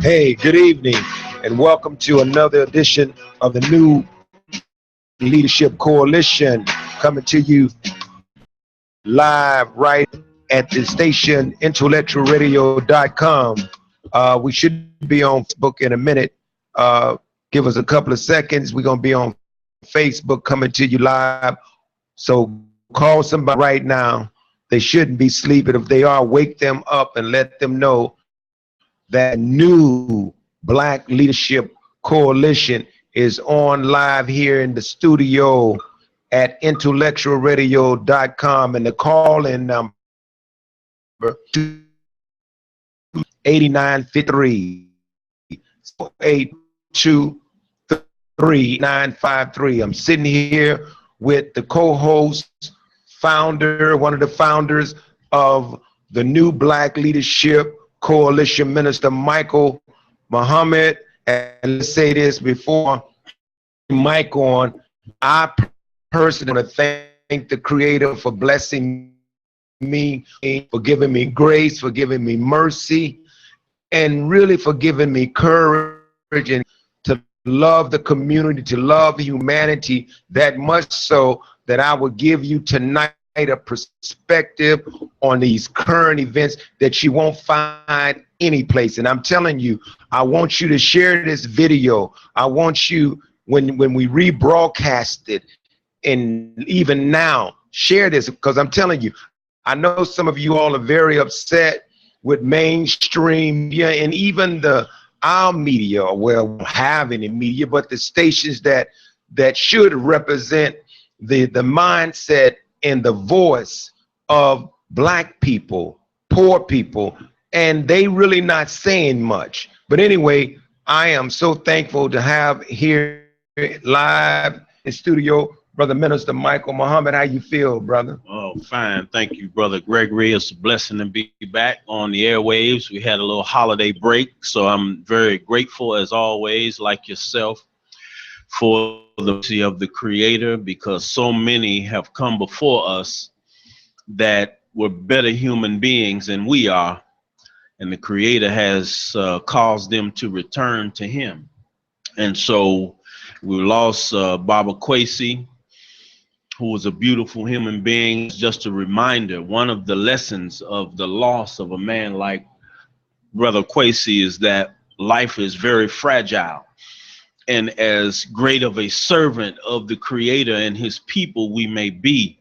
Hey, good evening, and welcome to another edition of the New Leadership Coalition, coming to you live right at the station IntellectualRadio.com. We should be on Facebook in a minute. Give us a couple of seconds. We're going to be on Facebook coming to you live. So call somebody right now. They shouldn't be sleeping. If they are, wake them up and let them know that new Black Leadership Coalition is on live here in the studio at IntellectualRadio.com, and the call-in number 8953 823 I'm sitting here with the co-host, one of the founders of the new Black Leadership Coalition, Minister Michael Muhammad. And let's say this before Mike on, I personally want to thank the Creator for blessing me, for giving me grace, for giving me mercy, and really for giving me courage and to love the community, to love humanity that much so that I will give you tonight a perspective on these current events that you won't find any place. And I'm telling you, I want you to share this video. I want you, when we rebroadcast it, and even now, share this, because I'm telling you, I know some of you all are very upset with mainstream media and even our media. Well, we don't have any media, but the stations that should represent the mindset and the voice of Black people, poor people, and they really not saying much. But anyway, I am so thankful to have here live in studio Brother Minister Michael Muhammad. How you feel, brother? Oh, fine. Thank you, Brother Gregory. It's a blessing to be back on the airwaves. We had a little holiday break, so I'm very grateful, as always, like yourself, for the mercy of the Creator, because so many have come before us that were better human beings than we are, and the Creator has caused them to return to Him. And so we lost Baba Kwesi, who was a beautiful human being. Just a reminder, one of the lessons of the loss of a man like Brother Kwesi is that life is very fragile. And as great of a servant of the Creator and His people we may be,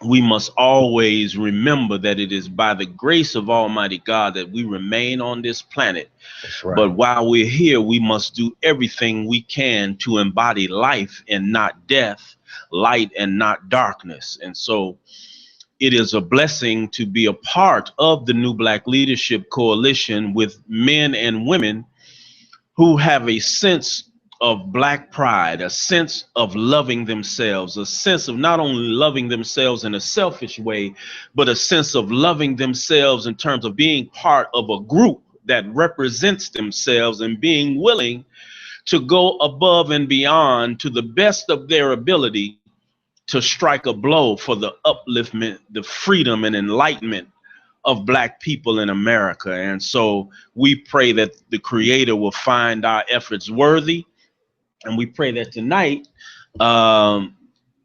we must always remember that it is by the grace of Almighty God that we remain on this planet. That's right. But while we're here, we must do everything we can to embody life and not death, light and not darkness. And so it is a blessing to be a part of the New Black Leadership Coalition with men and women who have a sense of Black pride, a sense of loving themselves, a sense of not only loving themselves in a selfish way, but a sense of loving themselves in terms of being part of a group that represents themselves and being willing to go above and beyond to the best of their ability to strike a blow for the upliftment, the freedom and enlightenment of Black people in America. And so we pray that the Creator will find our efforts worthy. And we pray that tonight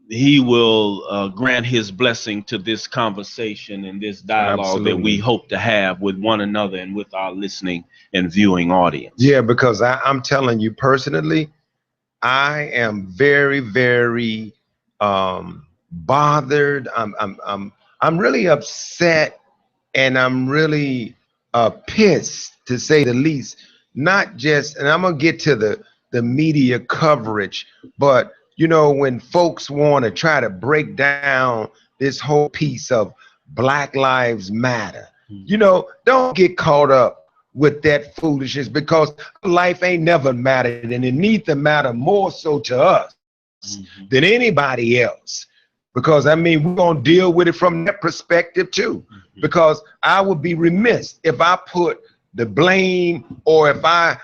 He will grant His blessing to this conversation and this dialogue Absolutely. that we hope to have with one another and with our listening and viewing audience. Yeah, because I'm telling you personally, I am very, very bothered. I'm really upset, and I'm really pissed, to say the least. Not just, and I'm gonna get to the media coverage, but you know, when folks want to try to break down this whole piece of Black Lives Matter, you know, don't get caught up with that foolishness, because life ain't never mattered, and it needs to matter more so to us than anybody else. Because I mean, we're gonna deal with it from that perspective too. Because I would be remiss if I put the blame, or if I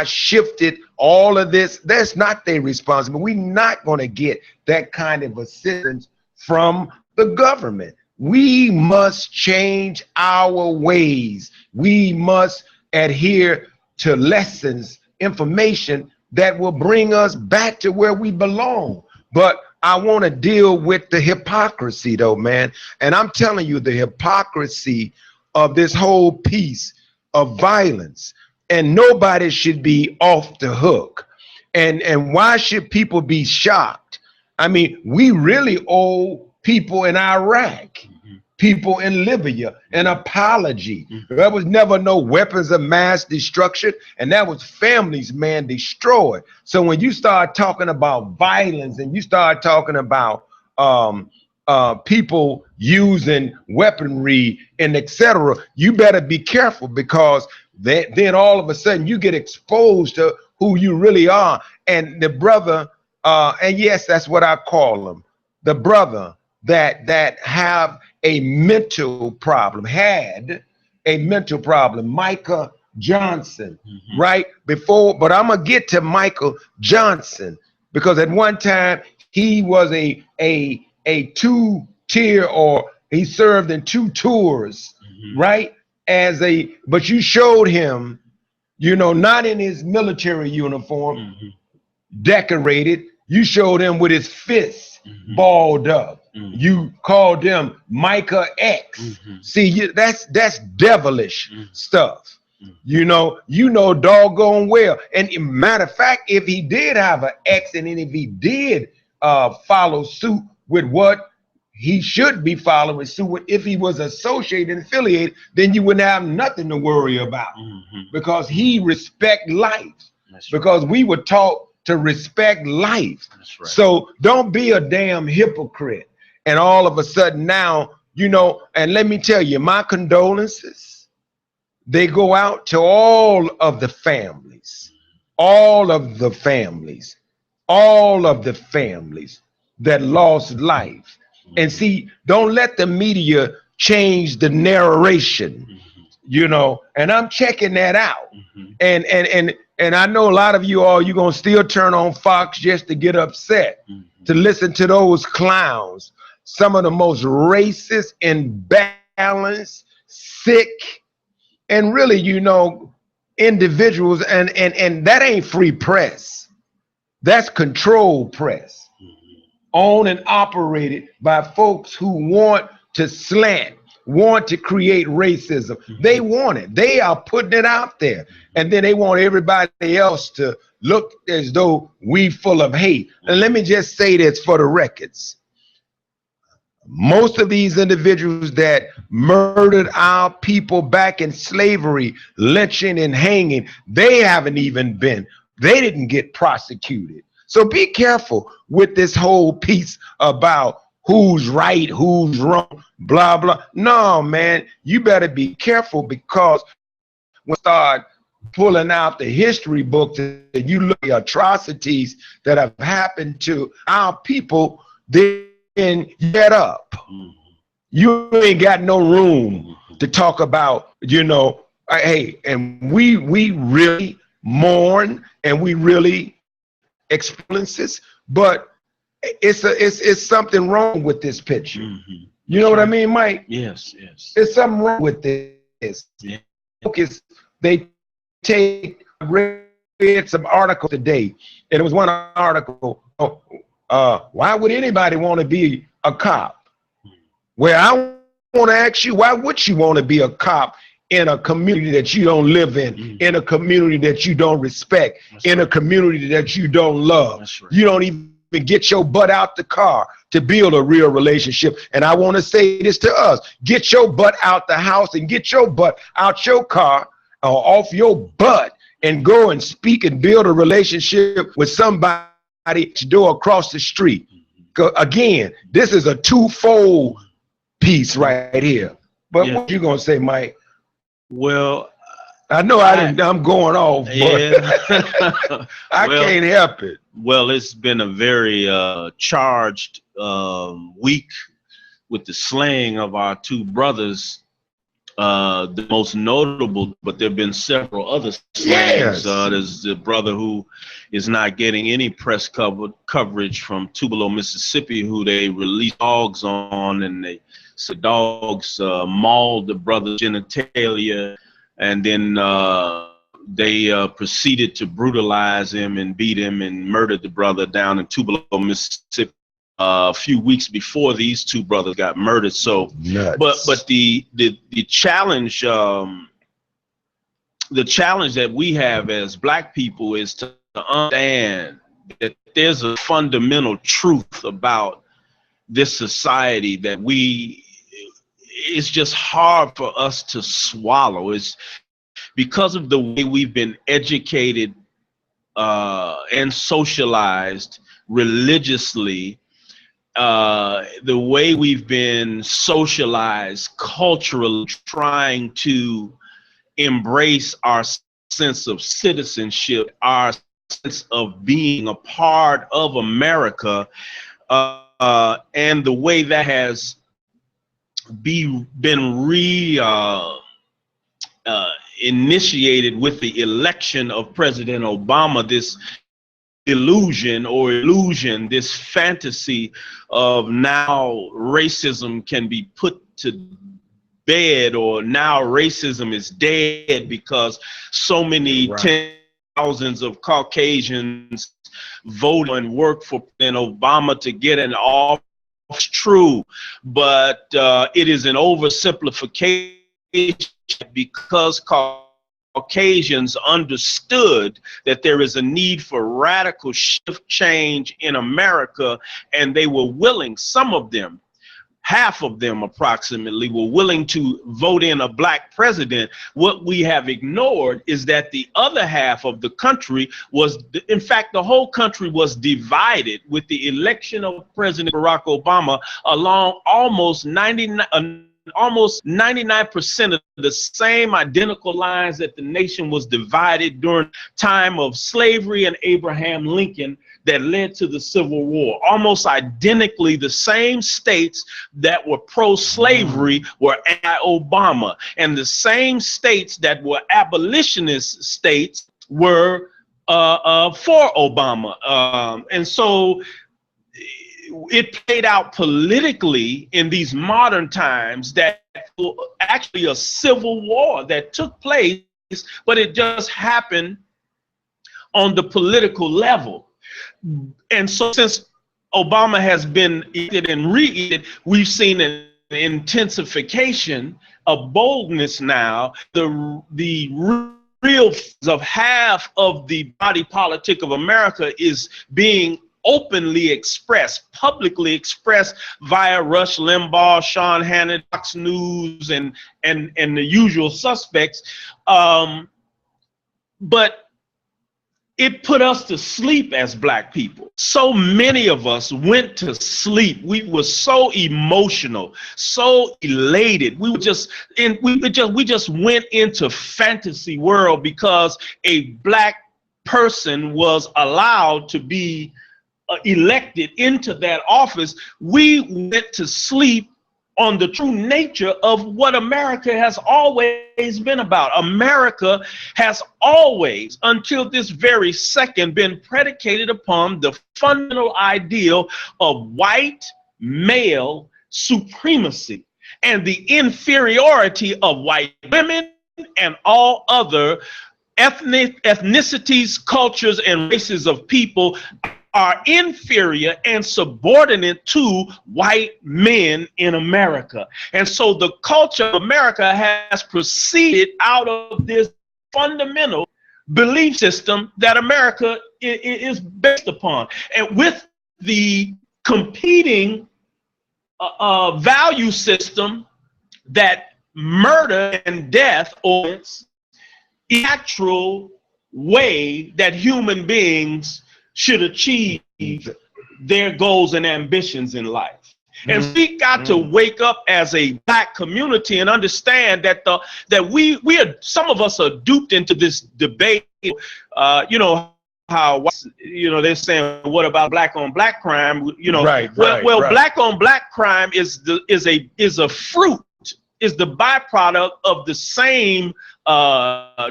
shifted all of this. That's not their responsibility. We're not going to get that kind of assistance from the government. We must change our ways. We must adhere to lessons, information that will bring us back to where we belong. But I want to deal with the hypocrisy though, man. And I'm telling you, the hypocrisy of this whole piece of violence, and nobody should be off the hook. And why should people be shocked? I mean, we really owe people in Iraq, people in Libya, an apology. There was never no weapons of mass destruction, and that was families, man, destroyed. So when you start talking about violence and you start talking about people using weaponry and etc., you better be careful, because then all of a sudden you get exposed to who you really are. And the brother, and yes, that's what I call him, the brother that have a mental problem, had a mental problem, Micah Johnson, right? Before, but I'm gonna get to Michael Johnson, because at one time he was a two-tier, or he served in two tours, right? But you showed him, you know, not in his military uniform, decorated. You showed him with his fists balled up. You called him Micah X. See, that's devilish stuff. You know doggone well. And matter of fact, if he did have an X, and if he did follow suit with what he should be following suit with, if he was associated and affiliated, then you wouldn't have nothing to worry about, because he respect life. Because we were taught to respect life. Right. So don't be a damn hypocrite. And all of a sudden now, you know, and let me tell you, my condolences, they go out to all of the families, all of the families that lost life. And see, don't let the media change the narration, you know, and I'm checking that out. And I know a lot of you all, you're going to still turn on Fox just to get upset, to listen to those clowns, some of the most racist, imbalanced, sick, and really, you know, individuals. And that ain't free press. That's controlled press, owned and operated by folks who want to slant, want to create racism. They want it. They are putting it out there. And then they want everybody else to look as though we full of hate. And let me just say this for the records. Most of these individuals that murdered our people back in slavery, lynching and hanging, they didn't get prosecuted. So be careful with this whole piece about who's right, who's wrong, blah, blah. No, man, you better be careful, because when you start pulling out the history books and you look at the atrocities that have happened to our people, then get up. You ain't got no room to talk about, you know, hey, and we really mourn and we really experience this, but it's something wrong with this picture. You know what I mean, Mike? Yes. There's something wrong with this. Yeah. I read some articles today, and it was one article, why would anybody want to be a cop? Well, I want to ask you, why would you want to be a cop in a community that you don't live in a community that you don't respect, in a community that you don't love? Right. You don't even get your butt out the car to build a real relationship. And I want to say this to us: get your butt out the house and get your butt out your car or off your butt and go and speak and build a relationship with somebody to do across the street. Again, this is a twofold piece right here. But what you gonna say, Mike? Well, I know I'm going off, but yeah. I can't help it. Well, it's been a very charged week with the slaying of our two brothers. The most notable, but there have been several other slayings. There's the brother who is not getting any press coverage from Tupelo, Mississippi, who they released dogs on, and the dogs mauled the brother's genitalia, and then they proceeded to brutalize him and beat him and murdered the brother down in Tupelo, Mississippi, a few weeks before these two brothers got murdered. So, Nuts. but the challenge, the challenge that we have as Black people is to understand that there's a fundamental truth about this society that it's just hard for us to swallow. It's because of the way we've been educated and socialized religiously, the way we've been socialized culturally, trying to embrace our sense of citizenship, our sense of being a part of America, and the way that has been initiated with the election of President Obama, this illusion, this fantasy of now racism can be put to bed, or now racism is dead because so many thousands of Caucasians vote and work for President Obama to get an office. It's true, but it is an oversimplification because Caucasians understood that there is a need for radical shift change in America, and they were willing, some of them, half of them approximately, were willing to vote in a Black president. What we have ignored is that the other half of the country was, in fact, the whole country was divided with the election of President Barack Obama along almost 99% of the same identical lines that the nation was divided during time of slavery and Abraham Lincoln that led to the Civil War. Almost identically, the same states that were pro-slavery were anti-Obama, and the same states that were abolitionist states were for Obama. And so it played out politically in these modern times that actually a civil war that took place, but it just happened on the political level. And so since Obama has been elected and re-elected, we've seen an intensification of boldness now. The real of half of the body politic of America is being openly expressed, publicly expressed via Rush Limbaugh, Sean Hannity, Fox News, and the usual suspects. But it put us to sleep as Black people. So many of us went to sleep. We were so emotional, so elated. We just went into fantasy world because a Black person was allowed to be elected into that office. We went to sleep on the true nature of what America has always been about. America has always, until this very second, been predicated upon the fundamental ideal of white male supremacy and the inferiority of white women and all other ethnicities, cultures, and races of people are inferior and subordinate to white men in America. And so the culture of America has proceeded out of this fundamental belief system that America is based upon. And with the competing value system that murder and death is the natural way that human beings should achieve their goals and ambitions in life. And we got to wake up as a Black community and understand that we are, some of us are duped into this debate. You know how, you know, they're saying, what about Black on Black crime? You know, Black on Black crime is a fruit, is the byproduct of the same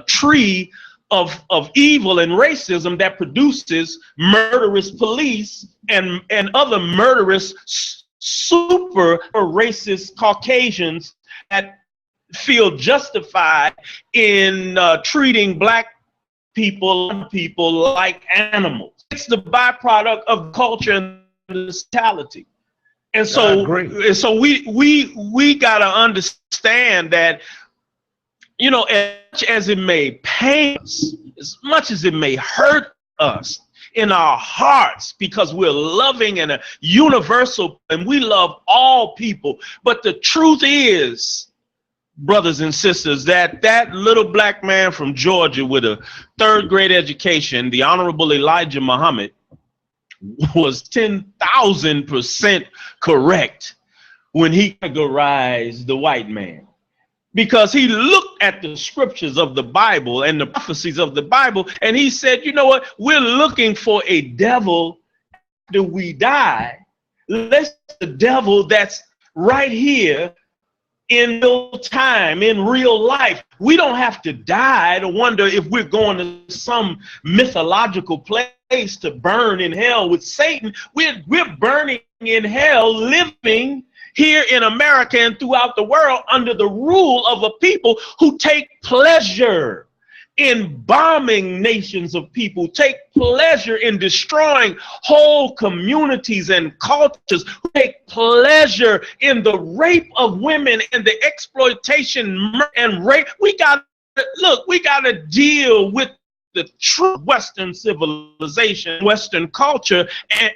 tree of evil and racism that produces murderous police and other murderous super racist Caucasians that feel justified in treating Black people like animals. It's the byproduct of culture and mentality. And so we gotta understand that, you know, as much as it may pain us, as much as it may hurt us in our hearts, because we're loving and a universal, and we love all people. But the truth is, brothers and sisters, that little black man from Georgia with a third grade education, the Honorable Elijah Muhammad, was 10,000% correct when he categorized the white man, because he looked at the scriptures of the Bible and the prophecies of the Bible, and he said, you know what, we're looking for a devil after we die. Let's the devil that's right here in real time, in real life. We don't have to die to wonder if we're going to some mythological place to burn in hell with Satan. We're burning in hell, living here in America and throughout the world under the rule of a people who take pleasure in bombing nations of people, take pleasure in destroying whole communities and cultures, who take pleasure in the rape of women and the exploitation and rape. We got to deal with the true Western civilization, Western culture,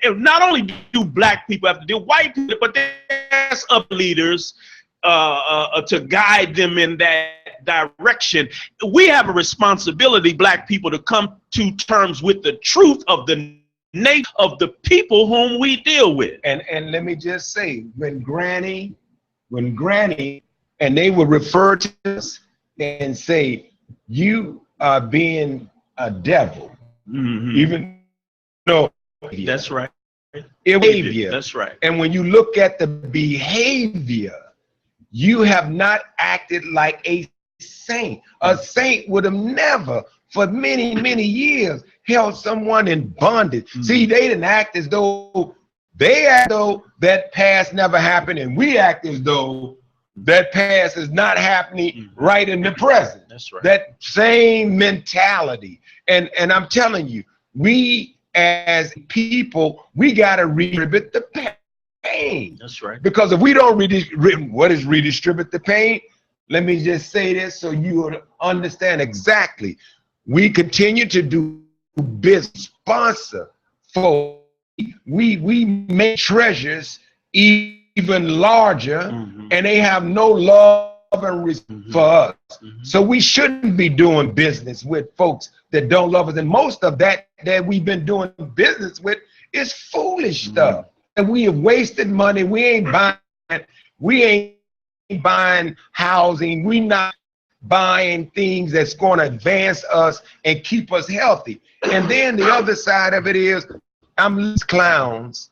and not only do black people have to deal with white people, but there's other leaders to guide them in that direction. We have a responsibility, black people, to come to terms with the truth of the nature of the people whom we deal with. And let me just say, when Granny, and they would refer to us and say, you are being a devil, even though that's right. Behavior. That's right. And when you look at the behavior, you have not acted like a saint. A saint would have never, for many, many years, held someone in bondage. See, they didn't act as though that past never happened, and we act as though that past is not happening right in the present. That's right. That same mentality. And I'm telling you, we as people, we got to redistribute the pain. That's right. Because if we don't redistribute the pain, let me just say this so you will understand exactly. We continue to do business, sponsor for, we make treasures even larger, and they have no love and respect for us. So we shouldn't be doing business with folks that don't love us. And most of that we've been doing business with is foolish stuff. And we have wasted money. We ain't buying housing. We not buying things that's going to advance us and keep us healthy. And then the other side of it is, I'm clowns,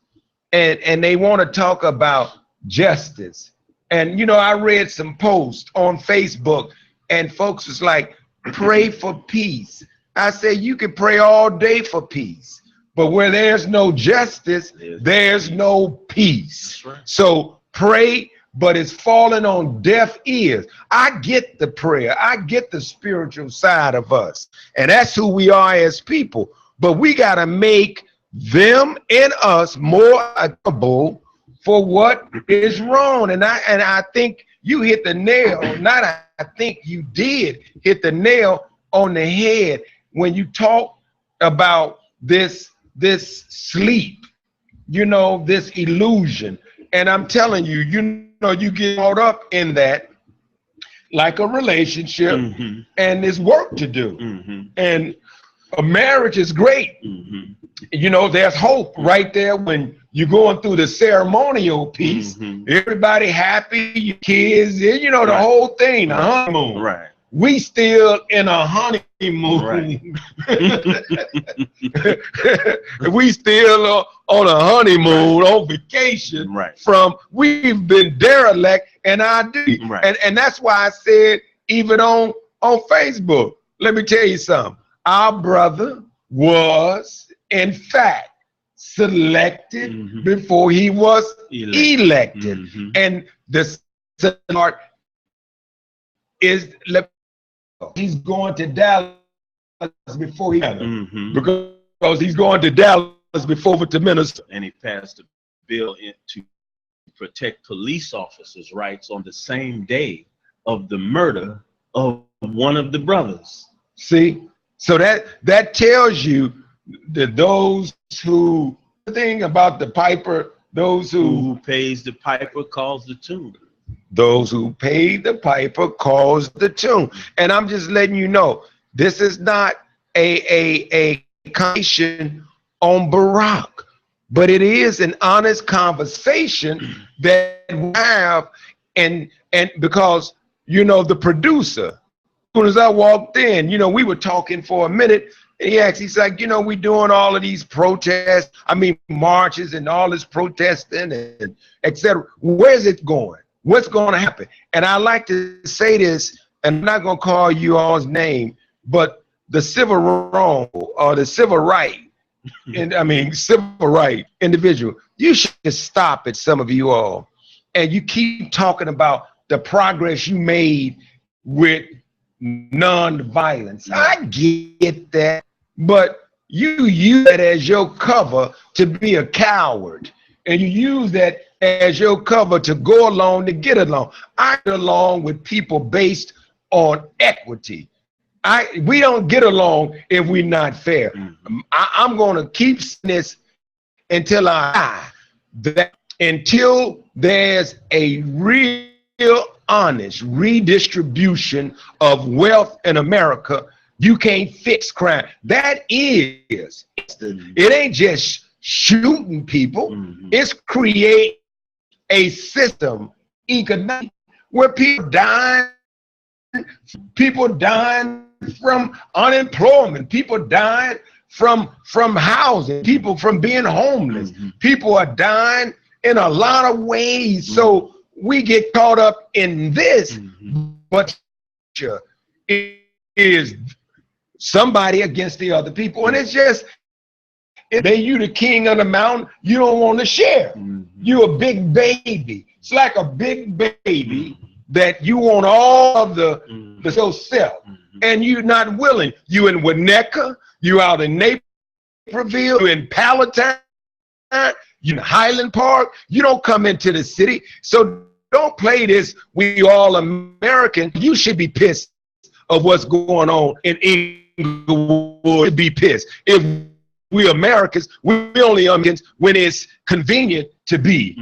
and they want to talk about justice. And, you know, I read some posts on Facebook, and folks was like, pray for peace. I said, you can pray all day for peace, but where there's no justice, there's no peace. Right. So pray, but it's falling on deaf ears. I get the prayer. I get the spiritual side of us, and that's who we are as people. But we got to make them and us more accountable for what is wrong. And I think you hit the nail. I think you did hit the nail on the head when you talk about this sleep, you know, this illusion. And I'm telling you, you know, you get caught up in that like a relationship, and there's work to do. And a marriage is great. You know, there's hope right there when you're going through the ceremonial piece. Everybody happy, your kids, you know, the whole thing, the honeymoon. Right. We still in a honeymoon. Right. We still on a honeymoon, on vacation. Right. We've been derelict in our duty. Right. And that's why I said, even on Facebook, let me tell you something. Our brother was, in fact, selected before he was elected. And the part is, he's going to Dallas before he got him, because he's going to Dallas before to Minnesota. And he passed a bill to protect police officers' rights on the same day of the murder of one of the brothers. See, so that tells you that those who think about the piper, those who pays the piper calls the tune. Those who pay the piper calls the tune. And I'm just letting you know, this is not a conversation on Barack, but it is an honest conversation that we have, and because, you know, the producer, as soon as I walked in, you know, we were talking for a minute, and he's like, you know, we doing all of these protests, marches and all this protesting and etc. Where's it going? What's going to happen? And I like to say this, and I'm not going to call you all's name, but the civil wrong or the civil right, and civil right individual, you should stop it, some of you all. And you keep talking about the progress you made with non-violence. I get that, but you use that as your cover to be a coward. And you use that as your cover to go along, to get along. I get along with people based on equity. We don't get along if we're not fair. I'm going to keep this until I die. Until there's a real honest redistribution of wealth in America, you can't fix crime. That is, it ain't just shooting people. It's create a system, economic, where people dying from unemployment, people dying from housing, people from being homeless. People are dying in a lot of ways. So we get caught up in this, but it is somebody against the other people. And it's just, you the king of the mountain, you don't want to share. You a big baby. It's like a big baby that you want all of the yourself, and you're not willing. You in Winnetka, you out in Naperville, you in Palatine, you in Highland Park. You don't come into the city. So don't play this, we all American. You should be pissed of what's going on in Inglewood. Be pissed. If we Americans, we only Americans when it's convenient to be,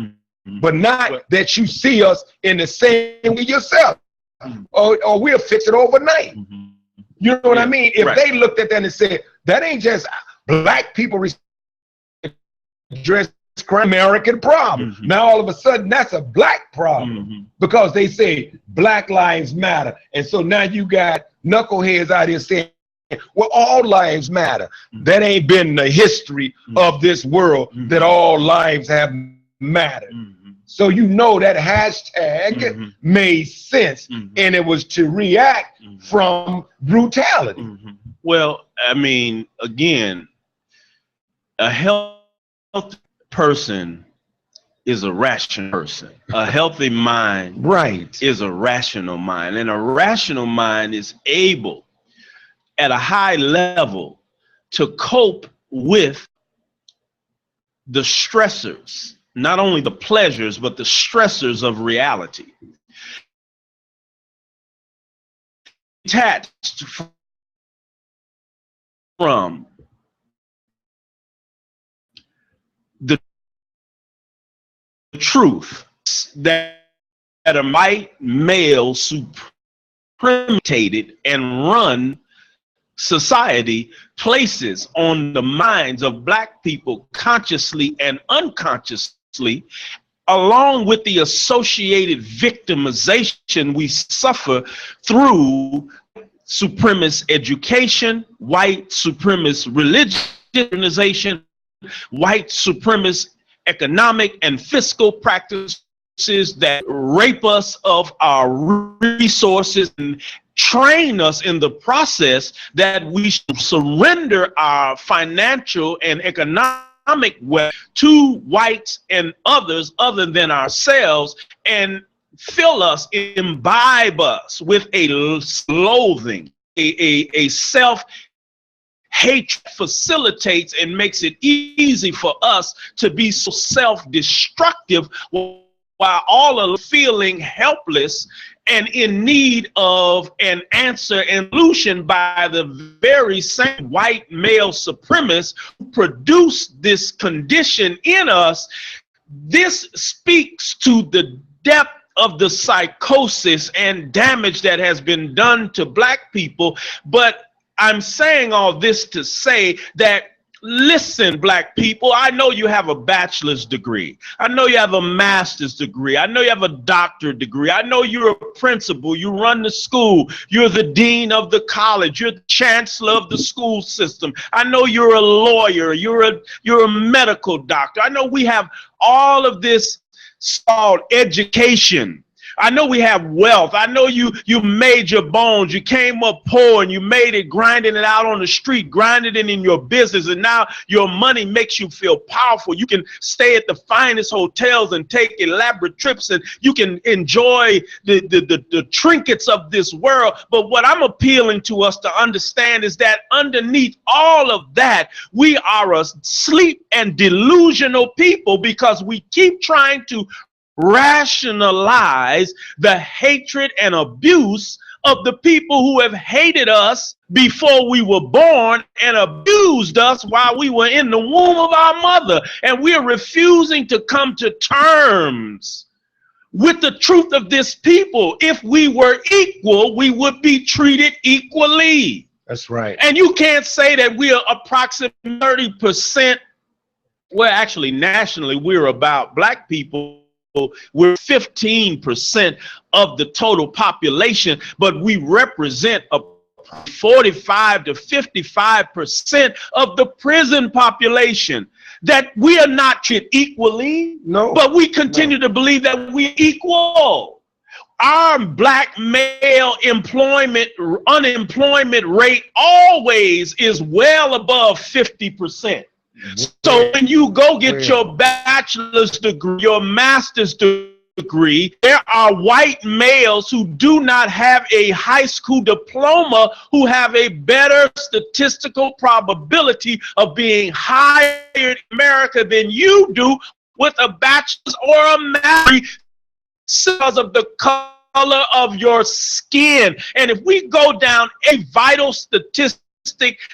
but not that you see us in the same way yourself, or we'll fix it overnight. You know what I mean? If they looked at that and said, that ain't just black people address crime, American problem. Now all of a sudden that's a black problem because they say Black Lives Matter. And so now you got knuckleheads out here saying, well, all lives matter. That ain't been the history of this world, that all lives have mattered. So you know that hashtag made sense, and it was to react from brutality. Well, again, a healthy person is a rational person. A healthy mind is a rational mind, and a rational mind is able at a high level to cope with the stressors, not only the pleasures, but the stressors of reality. Detached from the truth that a white male supremated and run society places on the minds of black people consciously and unconsciously, along with the associated victimization we suffer through supremacist education, white supremacist religion, white supremacist economic and fiscal practices that rape us of our resources and train us in the process that we should surrender our financial and economic wealth to whites and others other than ourselves, and fill us, imbibe us with a loathing, a self hatred facilitates and makes it easy for us to be so self-destructive while all are feeling helpless and in need of an answer and solution by the very same white male supremacists who produce this condition in us. This speaks to the depth of the psychosis and damage that has been done to black people. But I'm saying all this to say that, listen, black people, I know you have a bachelor's degree. I know you have a master's degree. I know you have a doctorate degree. I know you're a principal. You run the school. You're the dean of the college. You're the chancellor of the school system. I know you're a lawyer. You're a medical doctor. I know we have all of this called education. I know we have wealth. I know you made your bones. You came up poor and you made it grinding it out on the street, grinding it in your business. And now your money makes you feel powerful. You can stay at the finest hotels and take elaborate trips, and you can enjoy the trinkets of this world. But what I'm appealing to us to understand is that underneath all of that, we are asleep and delusional people, because we keep trying to rationalize the hatred and abuse of the people who have hated us before we were born and abused us while we were in the womb of our mother. And we're refusing to come to terms with the truth of this people. If we were equal, we would be treated equally. That's right. And you can't say that we are approximately 30%. Well, actually, nationally, we're about black people. We're 15% of the total population, but we represent a 45 to 55% of the prison population. That we are not treated equally, no, but we continue to believe that we're equal. Our black male unemployment rate always is well above 50%. So when you go get your bachelor's degree, your master's degree, there are white males who do not have a high school diploma who have a better statistical probability of being hired in America than you do with a bachelor's or a master's, because of the color of your skin. And if we go down a vital statistic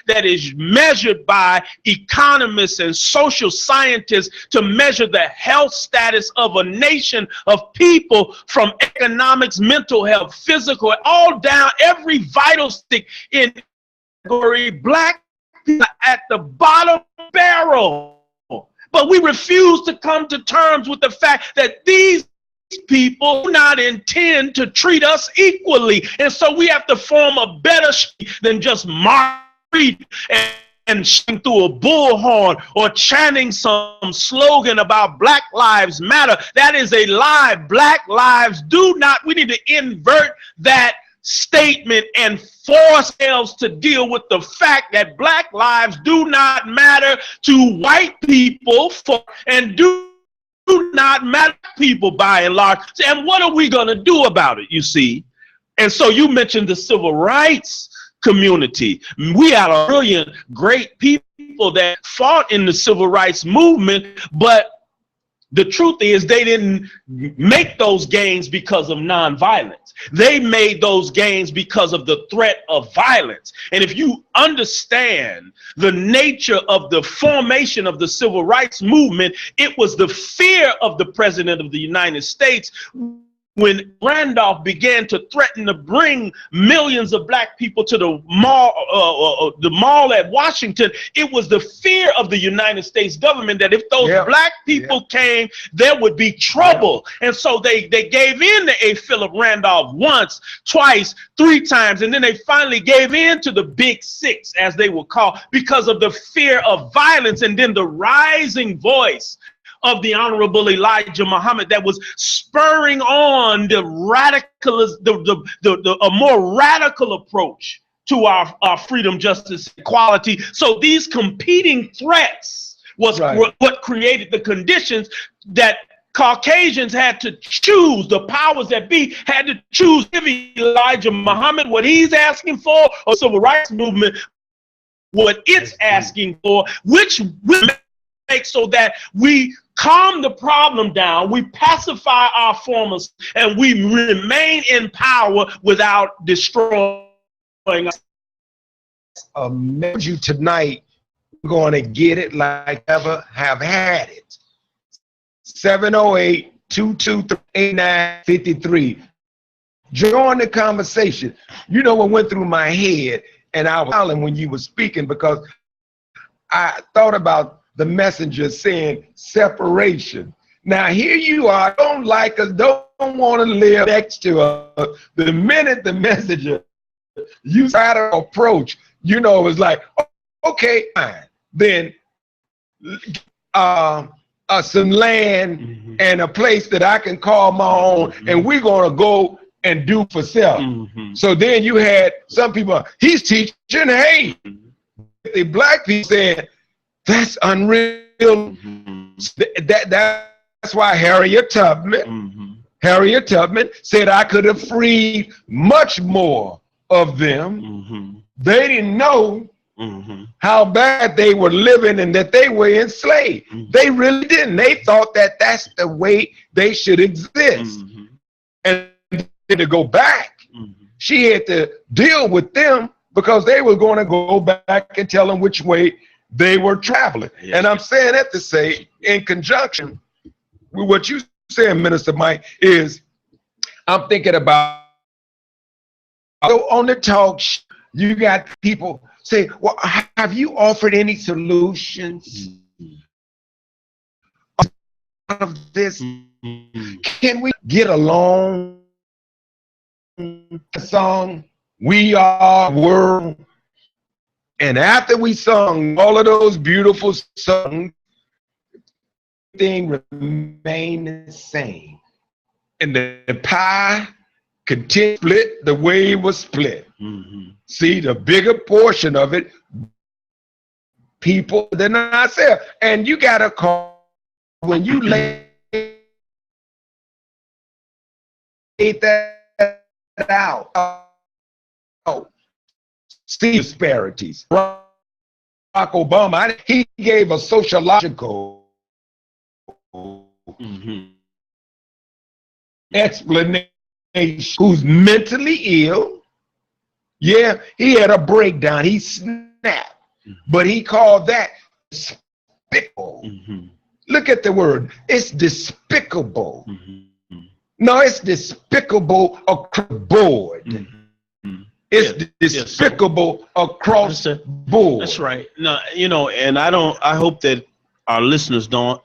that is measured by economists and social scientists to measure the health status of a nation of people, from economics, mental health, physical, all down every vital stick in category, black people at the bottom barrel. But we refuse to come to terms with the fact that these people do not intend to treat us equally. And so we have to form a better than just march and sing through a bullhorn or chanting some slogan about Black Lives Matter. That is a lie. Black lives do not. We need to invert that statement and force ourselves to deal with the fact that black lives do not matter to white people and do not matter to people by and large. And what are we going to do about it, you see? And so you mentioned the civil rights community. We had a brilliant, great people that fought in the civil rights movement, but the truth is they didn't make those gains because of nonviolence. They made those gains because of the threat of violence. And if you understand the nature of the formation of the civil rights movement, it was the fear of the President of the United States. When Randolph began to threaten to bring millions of black people to the mall at Washington, it was the fear of the United States government that if those black people came, there would be trouble. And so they gave in to A. Philip Randolph once, twice, three times, and then they finally gave in to the Big Six, as they were called, because of the fear of violence. And then the rising voice of the Honorable Elijah Muhammad that was spurring on the a more radical approach to our freedom, justice, equality. So these competing threats was what created the conditions that Caucasians had to choose. The powers that be had to choose. Give Elijah Muhammad what he's asking for, or civil rights movement. what it's asking for, which will make so that we calm the problem down, we pacify our formers, and we remain in power without destroying us. You tonight, we're going to get it like ever have had it. 708-223-8953. Join the conversation. You know what went through my head, and I was smiling when you were speaking because I thought about the messenger saying separation. Now here you are, don't like us, don't want to live next to us. The minute the messenger, you try to approach, you know, it was like, okay, fine. Then some land and a place that I can call my own, and we're going to go and do for self. So then you had some people, he's teaching hate. The black people saying, that's unreal. That's why Harriet Tubman said I could have freed much more of them. They didn't know how bad they were living and that they were enslaved. They really didn't. They thought that that's the way they should exist. And to go back, she had to deal with them because they were going to go back and tell them which way they were traveling. And I'm saying that to say, in conjunction with what you said, Minister Mike, is I'm thinking about, so on the talk, you got people say, well, have you offered any solutions of this? Can we get along? Song, We Are World. And after we sung all of those beautiful songs, everything remained the same. And the pie continued to split the way it was split. See, the bigger portion of it, people than ourselves. And you got to call, when you lay that out, see disparities. Barack Obama, he gave a sociological explanation. Who's mentally ill. Yeah, he had a breakdown. He snapped. But he called that despicable. Look at the word. It's despicable. No, it's despicable across the board. It's despicable across the board. That's right. No, you know, and I hope that our listeners don't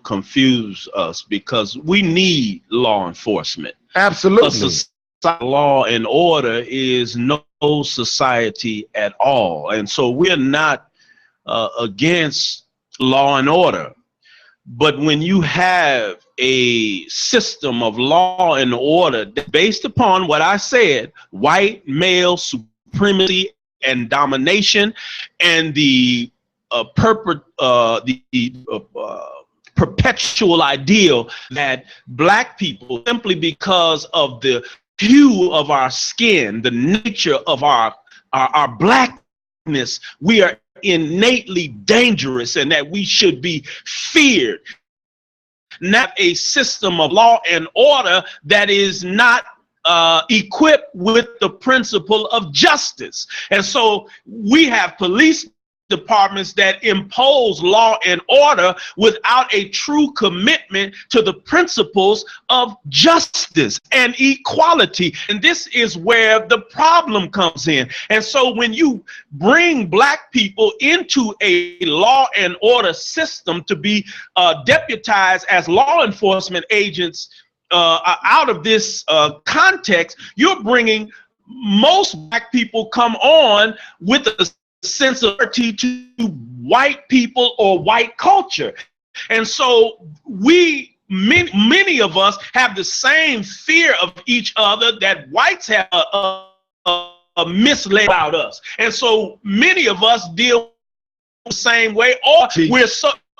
confuse us, because we need law enforcement. Absolutely. Law and order is no society at all. And so we're not against law and order. But when you have a system of law and order based upon what I said, white male supremacy and domination, and the perpetual ideal that black people, simply because of the hue of our skin, the nature of our blackness, we are innately dangerous and that we should be feared. Not a system of law and order that is not equipped with the principle of justice. And so we have police departments that impose law and order without a true commitment to the principles of justice and equality. And this is where the problem comes in. And so when you bring black people into a law and order system to be deputized as law enforcement agents out of this context, you're bringing most black people come on with a sense of authority to white people or white culture. And so many of us have the same fear of each other that whites have a misled about us. And so many of us deal the same way, or we're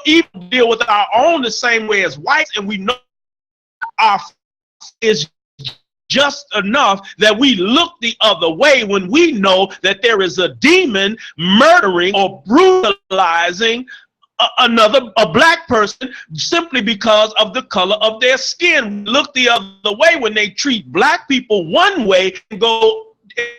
even deal with our own the same way as whites, and we know our is just enough that we look the other way when we know that there is a demon murdering or brutalizing a black person simply because of the color of their skin. Look the other way when they treat black people one way and go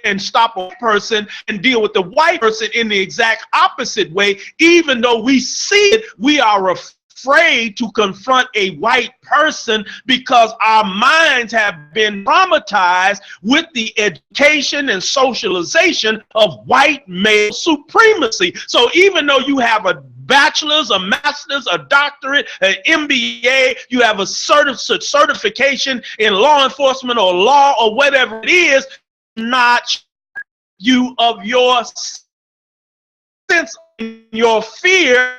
and stop a person and deal with the white person in the exact opposite way. Even though we see it, we are afraid to confront a white person because our minds have been traumatized with the education and socialization of white male supremacy. So even though you have a bachelor's, a master's, a doctorate, an MBA, you have a certification in law enforcement or law or whatever it is, not you of your sense, your fear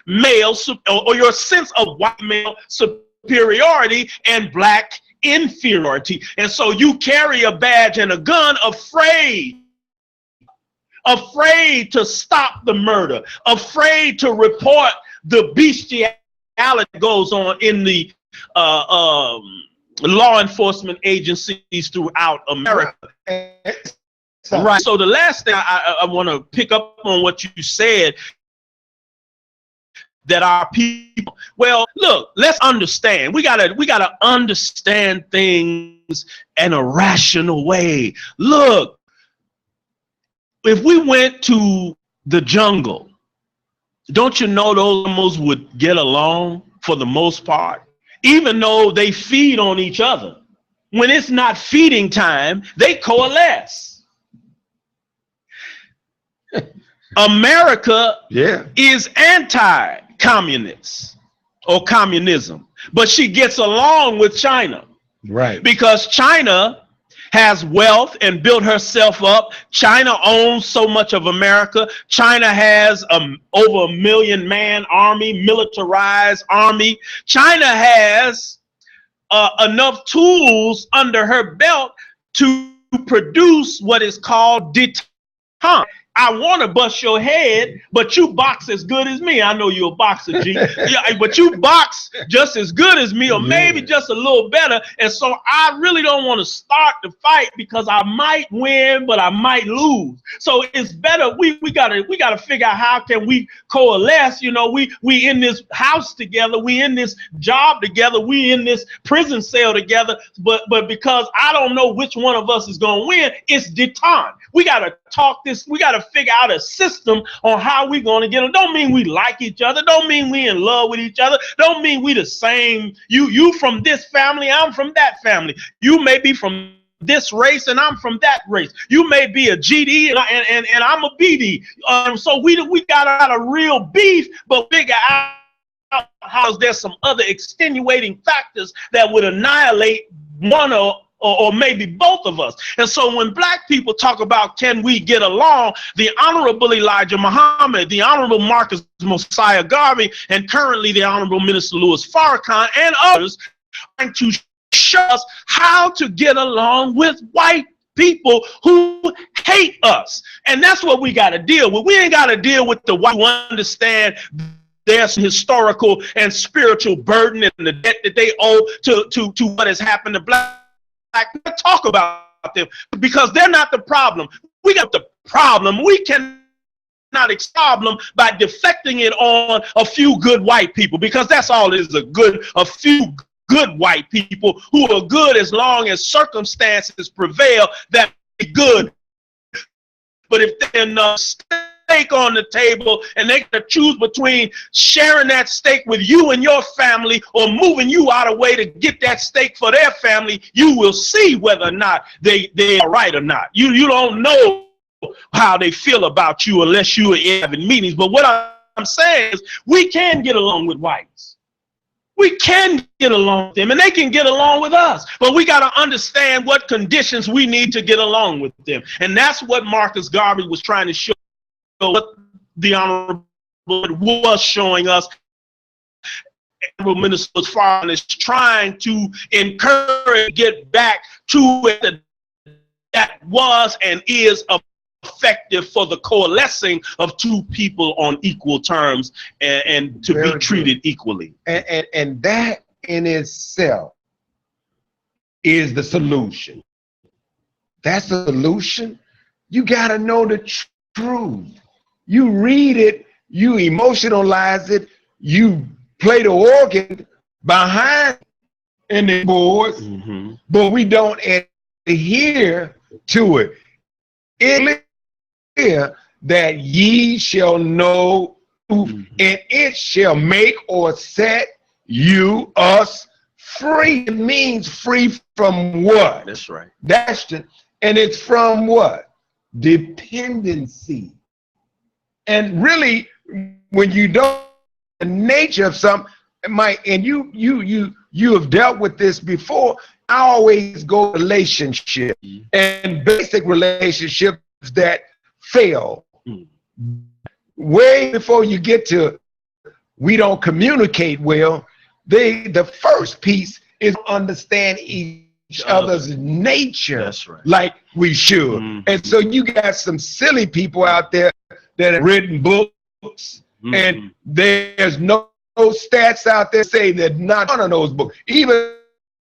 male or your sense of white male superiority and black inferiority. And so you carry a badge and a gun, afraid to stop the murder, afraid to report the bestiality that goes on in the law enforcement agencies throughout America. Right. So the last thing I want to pick up on what you said, that our people, well, look, let's understand. We gotta understand things in a rational way. Look, if we went to the jungle, don't you know those animals would get along for the most part, even though they feed on each other? When it's not feeding time, they coalesce. America is anti-communist or communism, but she gets along with China, right? Because China has wealth and built herself up. China owns so much of America. China has over 1 million man army, militarized army. China has enough tools under her belt to produce what is called detente. I want to bust your head, but you box as good as me. I know you're a boxer, G. Yeah, but you box just as good as me, or maybe just a little better. And so I really don't want to start the fight because I might win, but I might lose. So it's better. We gotta figure out how can we coalesce. You know, we in this house together, we in this job together, we in this prison cell together. But because I don't know which one of us is gonna win, it's detente. We gotta talk this. We gotta figure out a system on how we're going to get them. Don't mean we like each other. Don't mean we in love with each other. Don't mean we the same. You from this family, I'm from that family. You may be from this race and I'm from that race. You may be a GD and I'm a BD. So we got a real beef, but figure out how there's some other extenuating factors that would annihilate one or maybe both of us. And so when black people talk about can we get along, the Honorable Elijah Muhammad, the Honorable Marcus Mosiah Garvey, and currently the Honorable Minister Louis Farrakhan and others are trying to show us how to get along with white people who hate us. And that's what we got to deal with. We ain't got to deal with the white who understand there's historical and spiritual burden and the debt that they owe to what has happened to black. Talk about them because they're not the problem. We got the problem. We cannot solve them by deflecting it on a few good white people, because that's all it is, a few good white people who are good as long as circumstances prevail that be good. But if they're not steak on the table and they can choose between sharing that steak with you and your family or moving you out of the way to get that steak for their family, you will see whether or not they are right or not. You don't know how they feel about you unless you are having meetings. But what I'm saying is we can get along with whites. We can get along with them and they can get along with us, but we got to understand what conditions we need to get along with them. And that's what Marcus Garvey was trying to show. What the Honorable was showing us, Honorable Minister Farrakhan is trying to encourage, get back to it that was and is effective for the coalescing of two people on equal terms and to be treated equally. And that in itself is the solution. That's the solution. You got to know the truth. You read it, you emotionalize it, you play the organ behind in the boards, but we don't adhere to it. It is clear that ye shall know, and it shall make or set you, us, free. It means free from what? That's right. And it's from what? Dependency. And really, when you don't know the nature of something, and you have dealt with this before, I always go relationship and basic relationships that fail. Way before you get to we don't communicate well, the first piece is understand each other's nature. That's right. Like we should. And so you got some silly people out there that have written books, and there's no stats out there say that not one of those books, even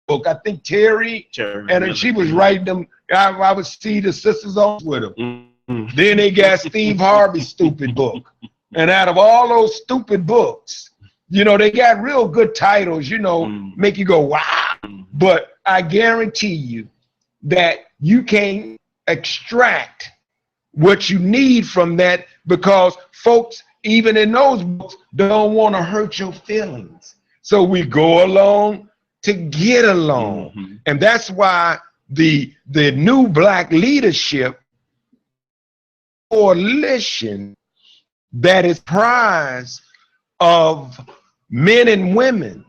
book, I think Terry and she was writing them. I would see the sisters on with them. Then they got Steve Harvey's stupid book. And out of all those stupid books, they got real good titles, make you go, wow. But I guarantee you that you can't extract what you need from that, because folks, even in those books, don't want to hurt your feelings. So we go along to get along. And that's why the new black leadership coalition that is comprised of men and women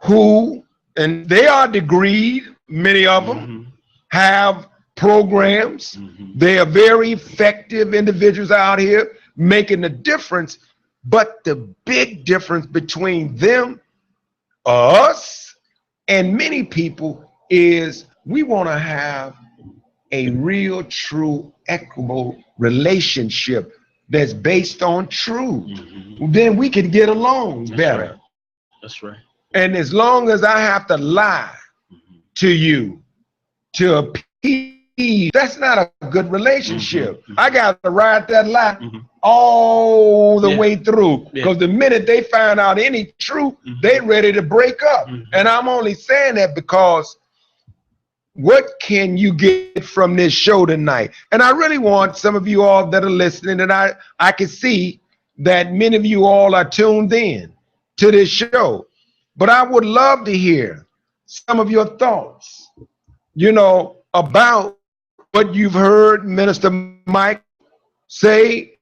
who, and they are degreed, many of them have programs. They are very effective individuals out here making a difference. But the big difference between them, us, and many people is we want to have a real, true, equitable relationship that's based on truth. Then we can get along better. Right. That's right. And as long as I have to lie to you to appease, that's not a good relationship. I got to ride that lie all the way through, because the minute they find out any truth, they ready to break up. And I'm only saying that because what can you get from this show tonight? And I really want some of you all that are listening, and I can see that many of you all are tuned in to this show. But I would love to hear some of your thoughts, about what you've heard Minister Mike say,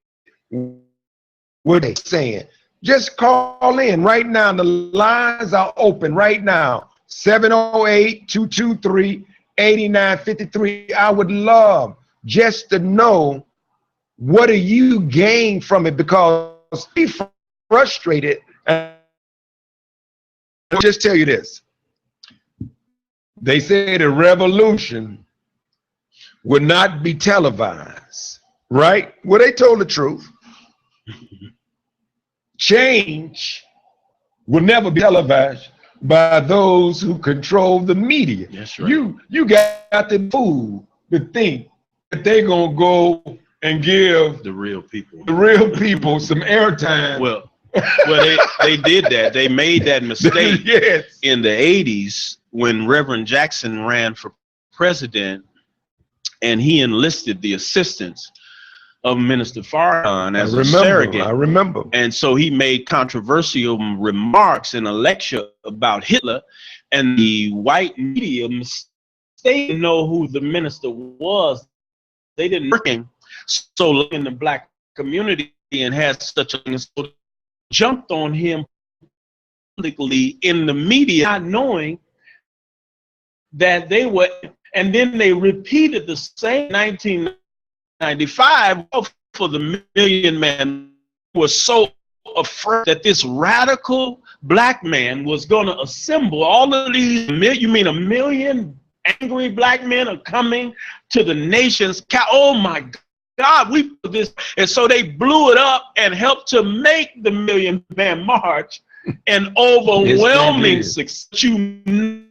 what they're saying. Just call in right now. The lines are open right now. 708-223-8953. I would love just to know, what do you gain from it? Because be frustrated. And I'll just tell you this. They say the revolution would not be televised, right? Well, they told the truth. Change will never be televised by those who control the media. That's right. You got the fool to think that they're gonna go and give the real people some airtime. Well, they did that. They made that mistake in the 80s when Reverend Jackson ran for president, and he enlisted the assistance of Minister Farrakhan as a surrogate. I remember. And so he made controversial remarks in a lecture about Hitler, and the white media didn't know who the minister was. They didn't working so in the black community and had such a jumped on him publicly in the media, not knowing that they were, and then they repeated the same 1995 for the Million Man. Was so afraid that this radical black man was going to assemble all of these. You mean 1 million angry black men are coming to the nation's oh my God, we put this. And so they blew it up and helped to make the Million Man March an overwhelming success. You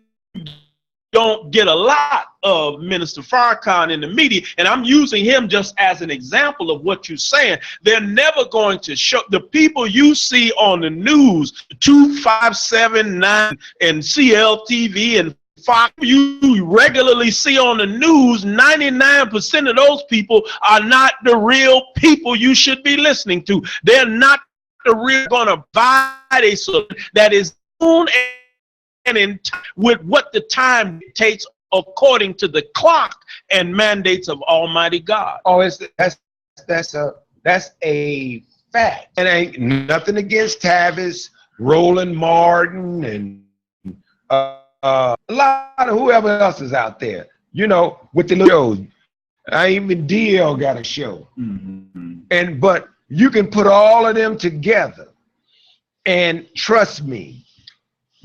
don't get a lot of Minister Farrakhan in the media, and I'm using him just as an example of what you're saying. They're never going to show the people you see on the news, 2579 and CLTV and Fox, you regularly see on the news. 99% of those people are not the real people you should be listening to. They're not the real going to provide a solution that is soon and in with what the time takes according to the clock and mandates of Almighty God. Oh, that's a fact. And ain't nothing against Tavis, Roland Martin, and a lot of whoever else is out there, you know, with the shows. Even DL got a show. Mm-hmm. But you can put all of them together, and trust me,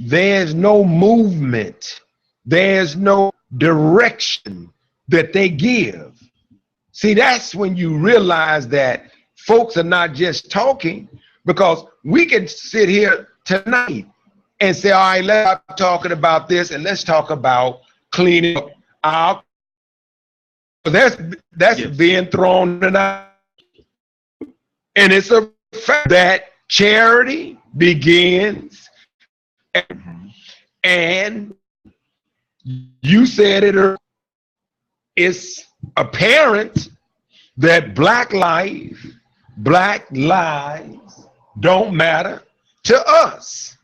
there's no movement, there's no direction that they give. See, that's when you realize that folks are not just talking, because we can sit here tonight and say, all right, let's stop talking about this and let's talk about cleaning up our. That's yes. Being thrown out. And it's a fact that charity begins, and you said it earlier, it's apparent that black lives don't matter to us.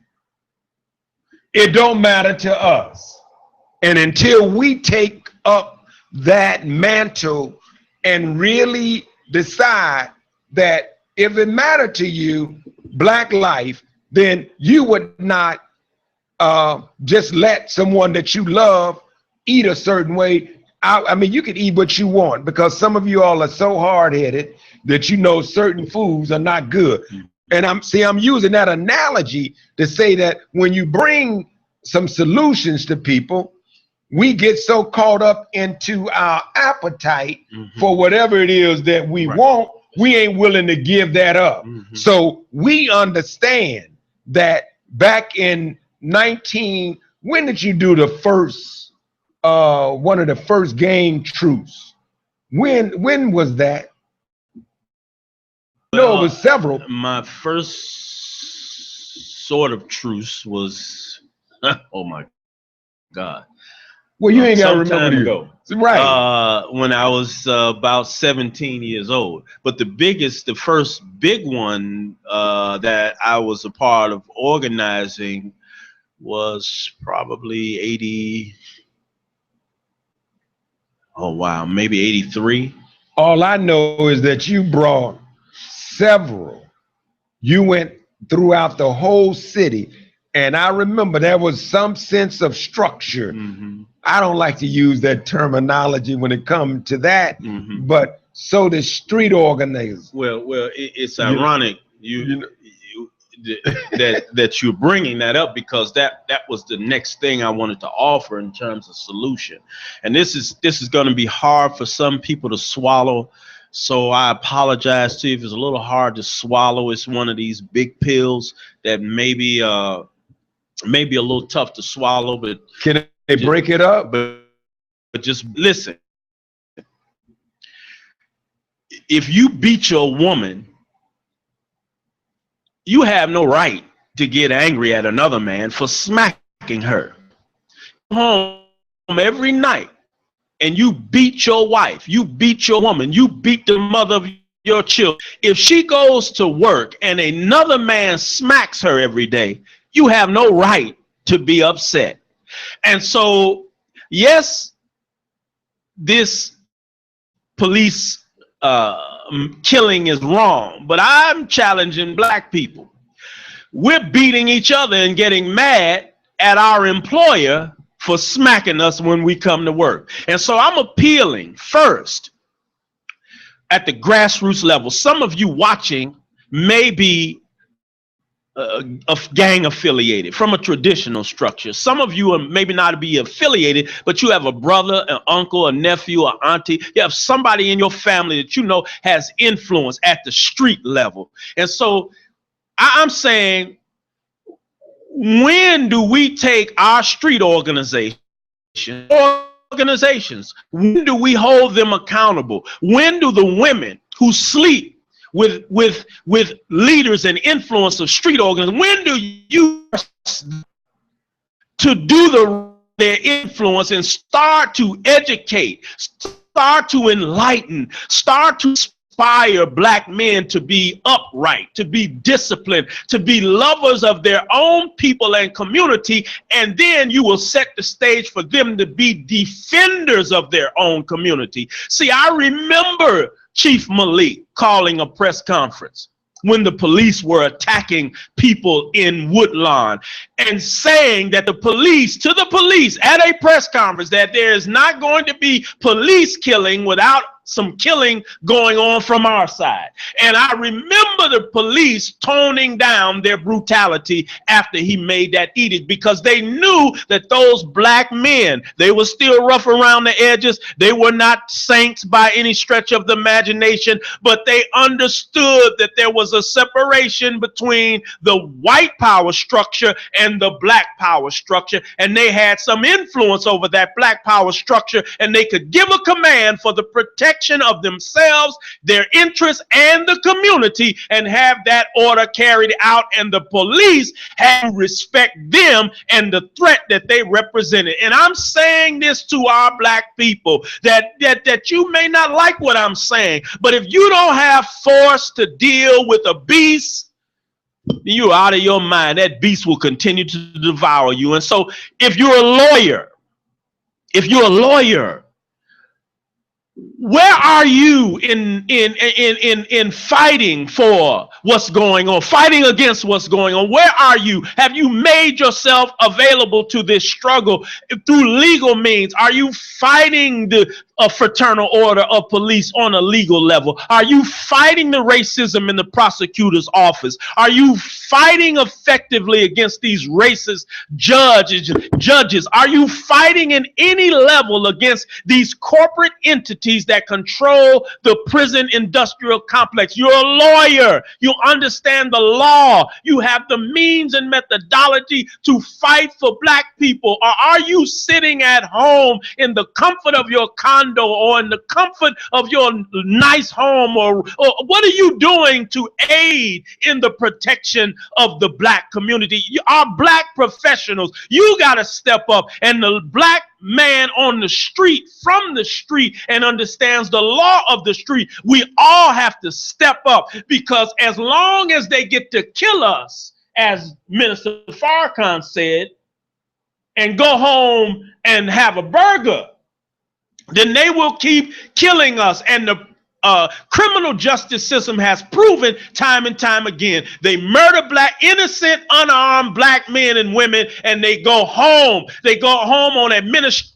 It don't matter to us. And until we take up that mantle and really decide that if it mattered to you, black life, then you would not just let someone that you love eat a certain way. I mean, you could eat what you want, because some of you all are so hard-headed that you know certain foods are not good. And I'm using that analogy to say that when you bring some solutions to people, we get so caught up into our appetite for whatever it is that we want, we ain't willing to give that up. So we understand that back in when did you do the first, one of the first game truce? When was that? No, it was several. My first sort of truce was, oh my God. Well, you ain't got to remember ago. Right. When I was about 17 years old. But the first big one that I was a part of organizing was probably maybe 83. All I know is that you brought several. You went throughout the whole city. And I remember there was some sense of structure. I don't like to use that terminology when it comes to that, but so the street organizers. Well, it's ironic that you're bringing that up, because that was the next thing I wanted to offer in terms of solution. And this is going to be hard for some people to swallow. So I apologize to you if it's a little hard to swallow. It's one of these big pills that maybe a little tough to swallow, but can they break it up? But just listen. If you beat your woman, you have no right to get angry at another man for smacking her. Home every night and you beat your wife, you beat your woman, you beat the mother of your children. If she goes to work and another man smacks her every day, you have no right to be upset. And so, yes, this police killing is wrong, but I'm challenging black people. We're beating each other and getting mad at our employer for smacking us when we come to work. And so I'm appealing first at the grassroots level. Some of you watching may be gang affiliated from a traditional structure. Some of you are maybe not be affiliated, but you have a brother, an uncle, a nephew, an auntie. You have somebody in your family that you know has influence at the street level. And so I'm saying, when do we take our street organization organizations, when do we hold them accountable? When do the women who sleep with leaders and influence of street organizations, when do you to do their influence and start to educate, start to enlighten, start to inspire black men to be upright, to be disciplined, to be lovers of their own people and community, and then you will set the stage for them to be defenders of their own community. See, I remember Chief Malik calling a press conference when the police were attacking people in Woodlawn and saying that to the police at a press conference that there is not going to be police killing without some killing going on from our side. And I remember the police toning down their brutality after he made that edict, because they knew that those black men, they were still rough around the edges. They were not saints by any stretch of the imagination, but they understood that there was a separation between the white power structure and the black power structure, and they had some influence over that black power structure, and they could give a command for the protection of themselves, their interests, and the community, and have that order carried out, and the police had to respect them and the threat that they represented. And I'm saying this to our black people, that you may not like what I'm saying, but if you don't have force to deal with a beast, you're out of your mind. That beast will continue to devour you. And so if you're a lawyer, where are you in fighting for what's going on, fighting against what's going on? Where are you? Have you made yourself available to this struggle through legal means? Are you fighting the fraternal order of police on a legal level? Are you fighting the racism in the prosecutor's office? Are you fighting effectively against these racist judges? Are you fighting in any level against these corporate entities that control the prison industrial complex? You're a lawyer. You understand the law. You have the means and methodology to fight for black people. Or are you sitting at home in the comfort of your condo or in the comfort of your nice home, or what are you doing to aid in the protection of the black community? Our black professionals, you got to step up, and the black man on the street, from the street, and understands the law of the street, we all have to step up, because as long as they get to kill us, as Minister Farrakhan said, and go home and have a burger, then they will keep killing us. And the criminal justice system has proven time and time again, they murder innocent, unarmed black men and women, and they go home. They go home on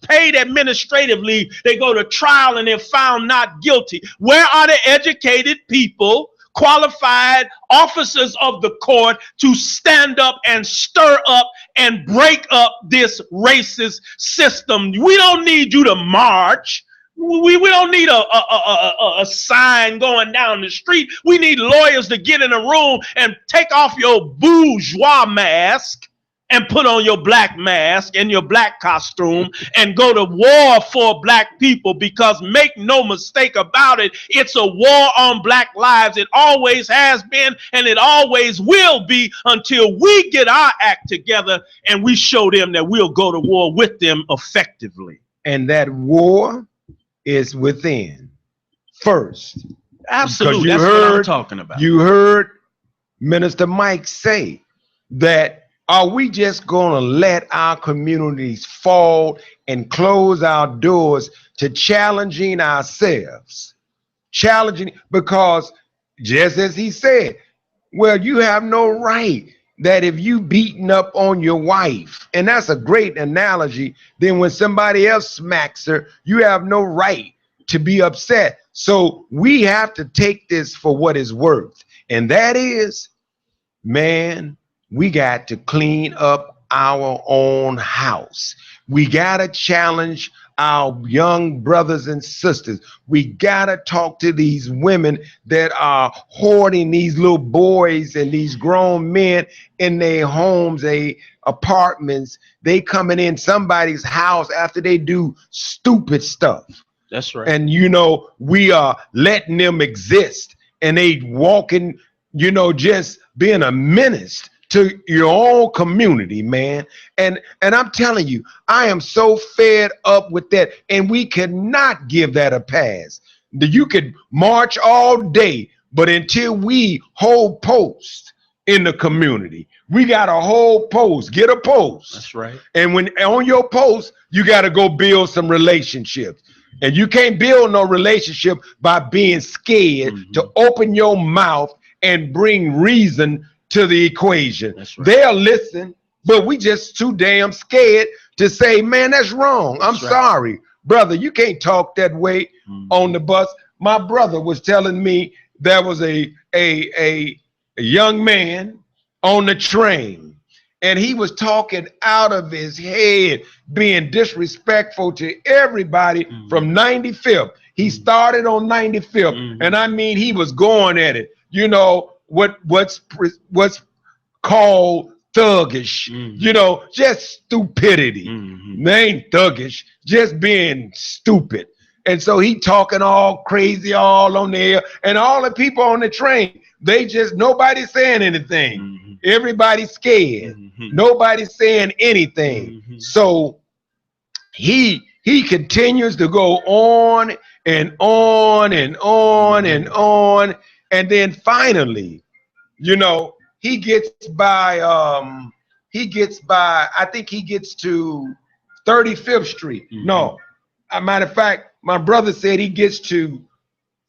paid administrative leave. They go to trial and they're found not guilty. Where are the educated people, qualified officers of the court, to stand up and stir up and break up this racist system? We don't need you to march. We don't need a sign going down the street. We need lawyers to get in a room and take off your bourgeois mask and put on your black mask and your black costume and go to war for black people, because make no mistake about it, it's a war on black lives. It always has been, and it always will be, until we get our act together and we show them that we'll go to war with them effectively. And that war is within first. Absolutely. That's what I'm talking about. You heard Minister Mike say that, are we just going to let our communities fall and close our doors to challenging ourselves? Challenging, because just as he said, well, you have no right that if you beating up on your wife, and that's a great analogy, then when somebody else smacks her, you have no right to be upset. So we have to take this for what it's worth. And that is, man, we got to clean up our own house. We got to challenge our young brothers and sisters. We gotta talk to these women that are hoarding these little boys and these grown men in their homes, apartments. They coming in somebody's house after they do stupid stuff. That's right. And we are letting them exist, and they walking, just being a menace to your own community, man. And I'm telling you, I am so fed up with that, and we cannot give that a pass. You could march all day, but until we hold post in the community, we got to hold post, get a post. That's right. And when on your post, you got to go build some relationships. And you can't build no relationship by being scared to open your mouth and bring reason to the equation. That's right. They'll listen, but we just too damn scared to say, man, that's wrong. I'm sorry, brother. You can't talk that way on the bus. My brother was telling me there was a young man on the train, and he was talking out of his head, being disrespectful to everybody from 95th. He started on 95th, and I mean, he was going at it. What's called thuggish, just stupidity. They ain't thuggish, just being stupid. And so he talking all crazy all on there, and all the people on the train, nobody's saying anything. Everybody's scared. Nobody's saying anything. So he continues to go on and on and on and on. And then finally, he gets by, I think he gets to 35th Street. No, as a matter of fact, my brother said he gets to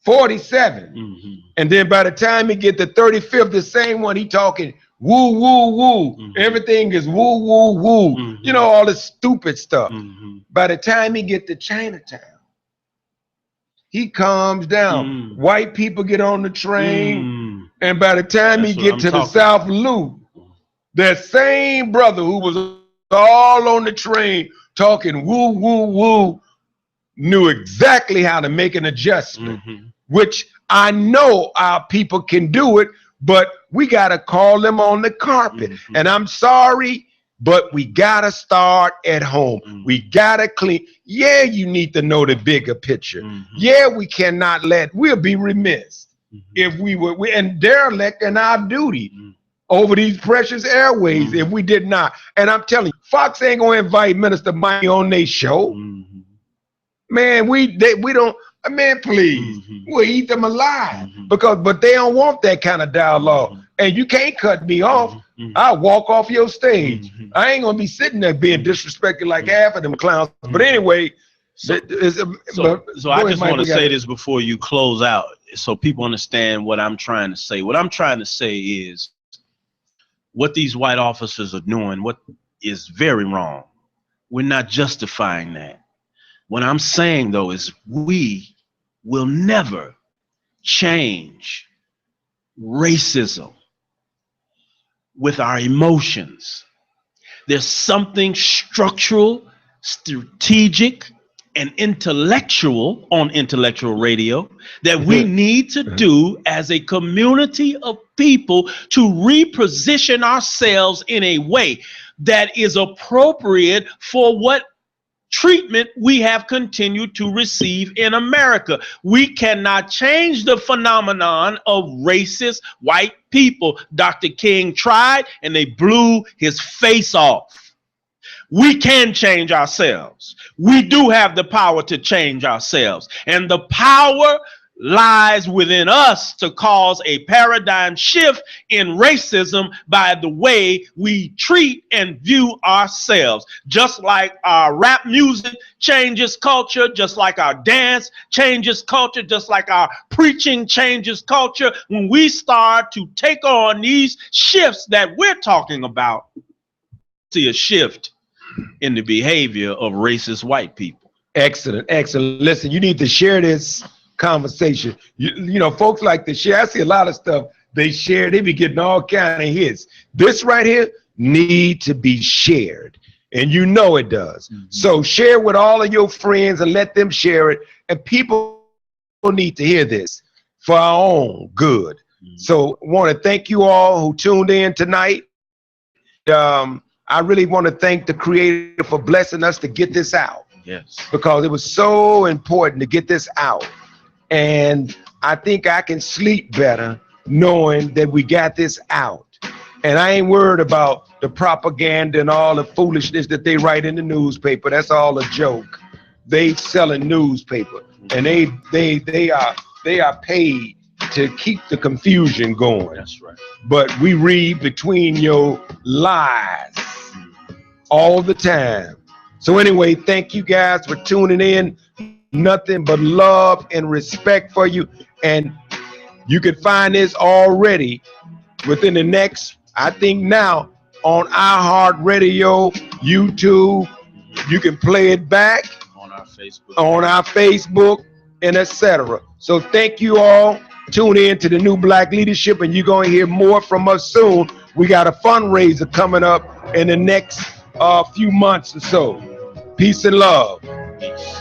47. And then by the time he get to 35th, the same one, he talking woo, woo, woo. Everything is woo, woo, woo. All this stupid stuff. By the time he get to Chinatown, he calms down. White people get on the train. And by the time he get to the South Loop, that same brother who was all on the train talking woo, woo, woo, knew exactly how to make an adjustment, which I know our people can do it, but we got to call them on the carpet. And I'm sorry, but we got to start at home. We got to clean. Yeah, you need to know the bigger picture. Yeah, we cannot we'll be remiss if we were, and derelict in our duty over these precious airways if we did not. And I'm telling you, Fox ain't going to invite Minister Mike on their show. Man, we don't, man, please, we'll eat them alive but they don't want that kind of dialogue. And you can't cut me off. I'll walk off your stage. I ain't gonna be sitting there being disrespected like half of them clowns. But anyway, so I just want to say this before you close out, so people understand what I'm trying to say. What I'm trying to say is what these white officers are doing, what is very wrong. We're not justifying that. What I'm saying, though, is we will never change racism with our emotions. There's something structural, strategic, and intellectual on Intellectual Radio that we need to do as a community of people to reposition ourselves in a way that is appropriate for what treatment we have continued to receive in America. We cannot change the phenomenon of racist white people. Dr. King tried and they blew his face off. We can change ourselves. We do have the power to change ourselves. And the power lies within us to cause a paradigm shift in racism by the way we treat and view ourselves. Just like our rap music changes culture, just like our dance changes culture, just like our preaching changes culture, when we start to take on these shifts that we're talking about, see a shift in the behavior of racist white people. Excellent, excellent. Listen, you need to share this conversation. You know, folks like to share. I see a lot of stuff they share. They be getting all kind of hits. This right here need to be shared. And you know it does. So share with all of your friends and let them share it. And people need to hear this for our own good. So I want to thank you all who tuned in tonight. I really want to thank the Creator for blessing us to get this out. Yes. Because it was so important to get this out. And I think I can sleep better knowing that we got this out. And I ain't worried about the propaganda and all the foolishness that they write in the newspaper. That's all a joke. They selling newspaper, and they are paid to keep the confusion going. That's right. But we read between your lies all the time. So anyway, thank you guys for tuning in. Nothing but love and respect for you. And you can find this already within the next, I think now, on iHeartRadio, YouTube. You can play it back on our Facebook and etc. So thank you all. Tune in to the New Black Leadership, and you're going to hear more from us soon. We got a fundraiser coming up in the next few months or so. Peace and love. Peace.